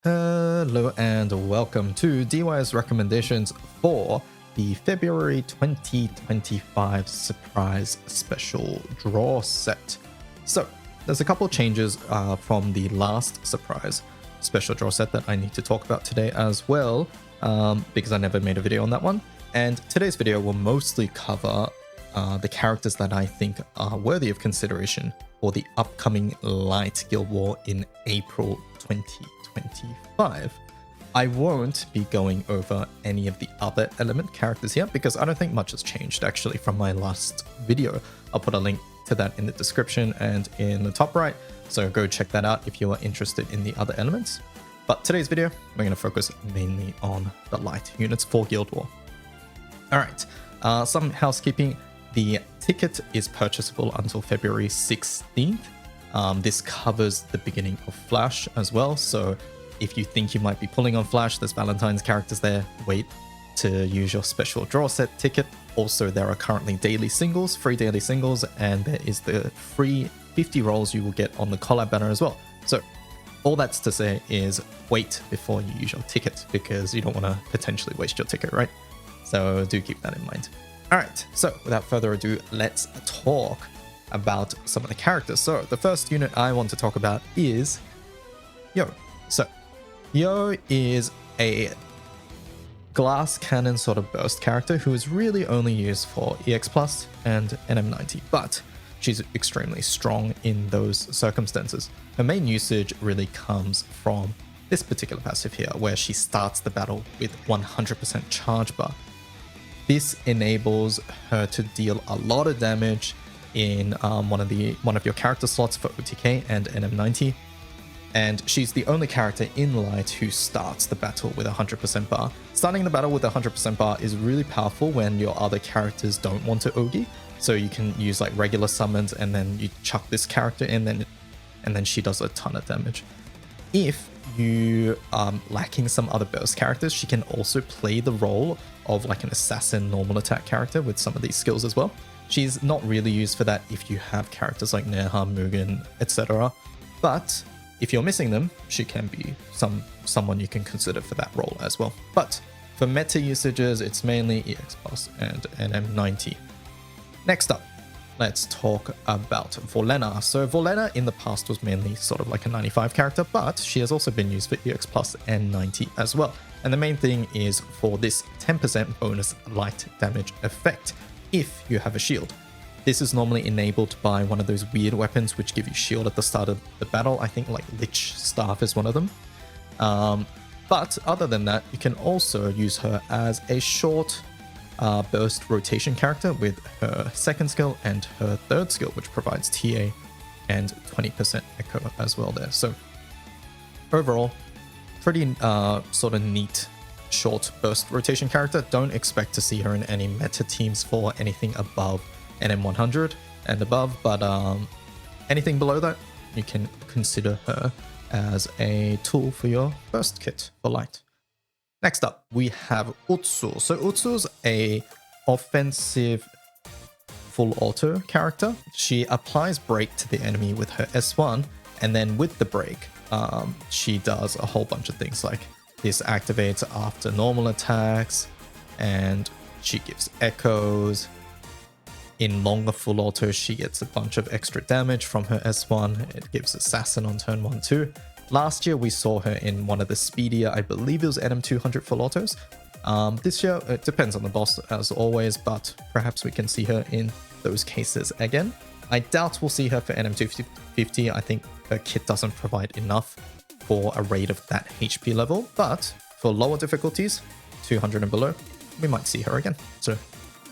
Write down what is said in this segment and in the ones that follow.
Hello and welcome to DY's recommendations for the February 2025 surprise special draw set. So there's a couple changes from the last surprise special draw set that I need to talk about today as well, because I never made a video on that one. And today's video will mostly cover the characters that I think are worthy of consideration for the upcoming Light Guild War in April 2025. I won't be going over any of the other element characters here because I don't think much has changed actually from my last video. I'll put a link to that in the description and in the top right, so go check that out if you are interested in the other elements. But today's video, we're going to focus mainly on the light units for Guild War. Alright, some housekeeping. The ticket is purchasable until February 16th. This covers the beginning of Flash as well, so if you think you might be pulling on Flash, there's Valentine's characters there, wait to use your special draw set ticket. Also, there are currently daily singles, free daily singles, and there is the free 50 rolls you will get on the collab banner as well. So all that's to say is wait before you use your ticket because you don't want to potentially waste your ticket, right? So do keep that in mind. Alright, so without further ado, let's talk about some of the characters. So the first unit I want to talk about is Yo. So Yo is a glass cannon sort of burst character who is really only used for EX Plus and NM90, but she's extremely strong in those circumstances. Her main usage really comes from this particular passive here, where she starts the battle with 100% charge bar. This enables her to deal a lot of damage in one of your character slots for OTK and NM90, and she's the only character in Light who starts the battle with 100% bar. Starting the battle with 100% bar is really powerful when your other characters don't want to Ogi, so you can use like regular summons and then you chuck this character in, and then she does a ton of damage. If you are lacking some other burst characters, she can also play the role of like an assassin normal attack character with some of these skills as well. She's not really used for that if you have characters like Neha, Mugen, etc. But if you're missing them, she can be someone you can consider for that role as well. But for meta usages, it's mainly EX Plus and NM90. Next up, let's talk about Volenna. So Volenna in the past was mainly sort of like a 95 character, but she has also been used for EX Plus and 90 as well. And the main thing is for this 10% bonus light damage effect if you have a shield. This is normally enabled by one of those weird weapons which give you shield at the start of the battle. I think like Lich Staff is one of them. But other than that, you can also use her as a short burst rotation character with her second skill and her third skill, which provides TA and 20% echo as well there. So overall, pretty sort of neat short burst rotation character. Don't expect to see her in any meta teams for anything above NM100 and above, but anything below that, you can consider her as a tool for your burst kit for light. Next up, we have Utsu. So Utsu's a offensive full auto character. She applies break to the enemy with her S1, and then with the break, she does a whole bunch of things like this activates after normal attacks, and she gives echoes. In longer full auto, she gets a bunch of extra damage from her S1. It gives assassin on turn 1 too. Last year, we saw her in one of the speedier, I believe it was NM200 full autos. This year, it depends on the boss as always, but perhaps we can see her in those cases again. I doubt we'll see her for NM250. I think her kit doesn't provide enough for a raid of that HP level, but for lower difficulties, 200 and below, we might see her again. So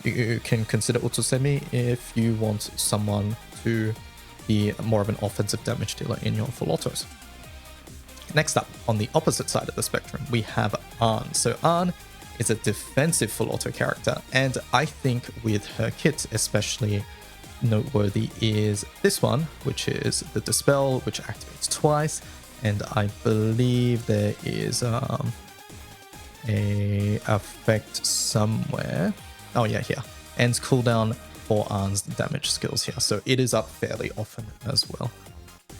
you can consider Utsusemi if you want someone to be more of an offensive damage dealer in your full autos. Next up, on the opposite side of the spectrum, we have Ahn. So Ahn is a defensive full auto character, and I think with her kit especially noteworthy is this one, which is the Dispel, which activates twice, and I believe there is a effect somewhere. Oh yeah, here. Ends cooldown for Ahn's damage skills here, so it is up fairly often as well.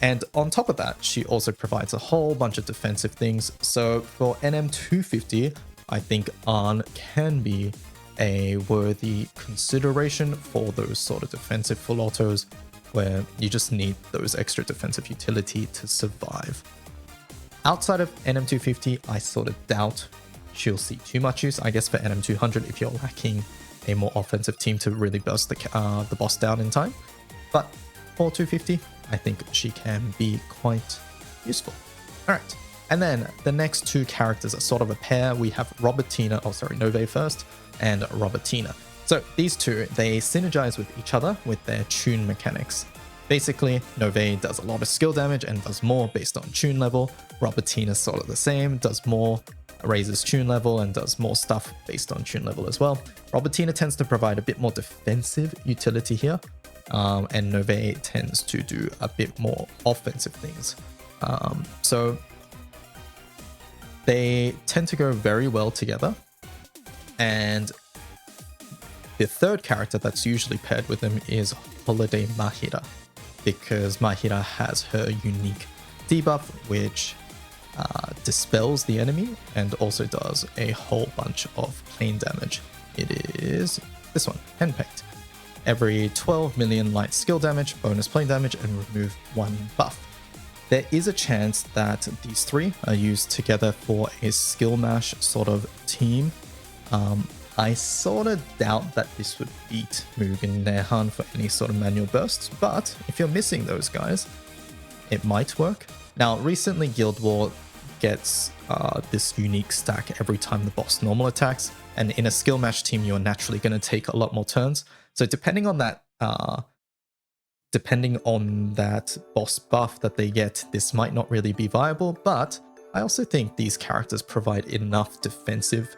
And on top of that, she also provides a whole bunch of defensive things. So for NM250, I think Arn can be a worthy consideration for those sort of defensive full autos where you just need those extra defensive utility to survive. Outside of NM250, I sort of doubt she'll see too much use. I guess for NM200, if you're lacking a more offensive team to really burst the boss down in time. But for 250, I think she can be quite useful. All right. And then the next two characters are sort of a pair. We have Novei first, and Robertina. So these two, they synergize with each other with their tune mechanics. Basically, Novei does a lot of skill damage and does more based on tune level. Robertina's sort of the same, does more, raises tune level and does more stuff based on tune level as well. Robertina tends to provide a bit more defensive utility here, and Novei tends to do a bit more offensive things. So they tend to go very well together. And the third character that's usually paired with them is Holiday Mahira, because Mahira has her unique debuff, which dispels the enemy and also does a whole bunch of plane damage. It is this one, Henpecked. Every 12 million light skill damage, bonus plane damage, and remove one buff. There is a chance that these three are used together for a skill mash sort of team. I sort of doubt that this would beat Mugen Nehan for any sort of manual bursts, but if you're missing those guys, it might work. Now, recently Guild War gets this unique stack every time the boss normal attacks, and in a skill match team, you're naturally going to take a lot more turns. So depending on that boss buff that they get, this might not really be viable, but I also think these characters provide enough defensive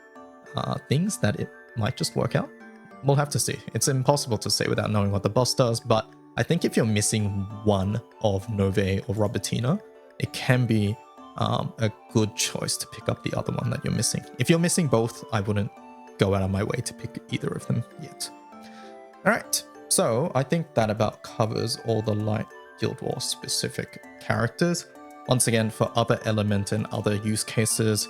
things that it might just work out. We'll have to see. It's impossible to say without knowing what the boss does, but I think if you're missing one of Novei or Robertina, it can be a good choice to pick up the other one that you're missing. If you're missing both, I wouldn't go out of my way to pick either of them yet. All right, so I think that about covers all the light Guild War specific characters. Once again, for other element and other use cases,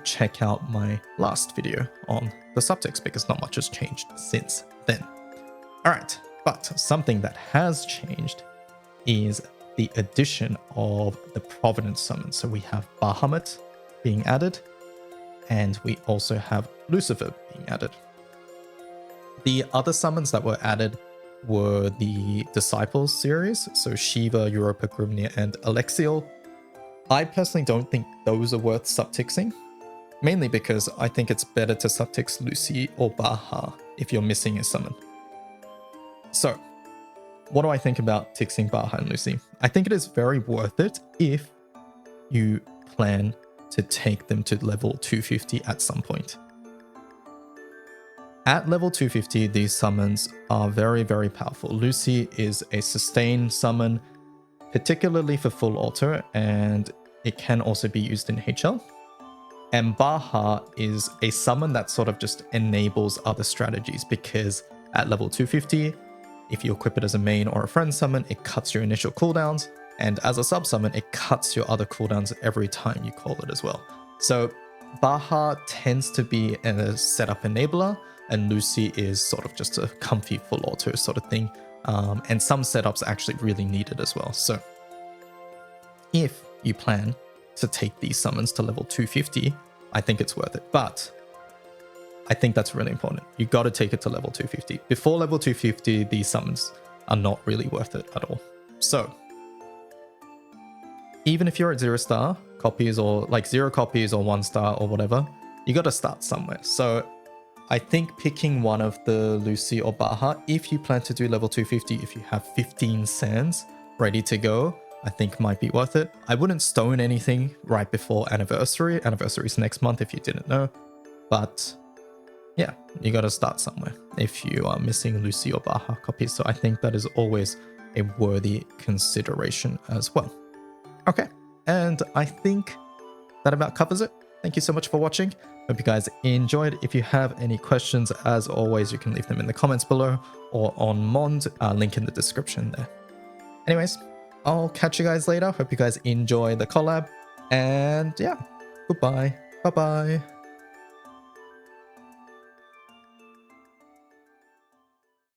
check out my last video on the Suptix because not much has changed since then. All right, but something that has changed is the addition of the Providence summons. So we have Bahamut being added, and we also have Lucifer being added. The other summons that were added were the Disciples series, so Shiva, Europa, Grimnir, and Alexiel. I personally don't think those are worth subtixing, mainly because I think it's better to subtix Lucy or Baha if you're missing a summon. So, what do I think about tixing Baha and Lucy? I think it is very worth it if you plan to take them to level 250 at some point. At level 250, these summons are very, very powerful. Lucy is a sustain summon, particularly for full auto, and it can also be used in HL. And Baha is a summon that sort of just enables other strategies, because at level 250, if you equip it as a main or a friend summon, it cuts your initial cooldowns, and as a sub summon, it cuts your other cooldowns every time you call it as well. So Baha tends to be a setup enabler, and Lucy is sort of just a comfy full auto sort of thing. And some setups actually really need it as well. So if you plan to take these summons to level 250, I think it's worth it. But I think that's really important. You got to take it to level 250. Before level 250, these summons are not really worth it at all. So even if you're at 0 star copies or like 0 copies or 1 star or whatever, you got to start somewhere. So I think picking one of the Lucy or Baha, if you plan to do level 250, if you have 15 sands ready to go, I think might be worth it. I wouldn't stone anything right before anniversary. Anniversary is next month if you didn't know. But yeah, you got to start somewhere if you are missing Lucy or Baha copies. So I think that is always a worthy consideration as well. Okay, and I think that about covers it. Thank you so much for watching. Hope you guys enjoyed. If you have any questions, as always, you can leave them in the comments below or on Mond, link in the description there. Anyways, I'll catch you guys later. Hope you guys enjoy the collab. And yeah, goodbye. Bye bye.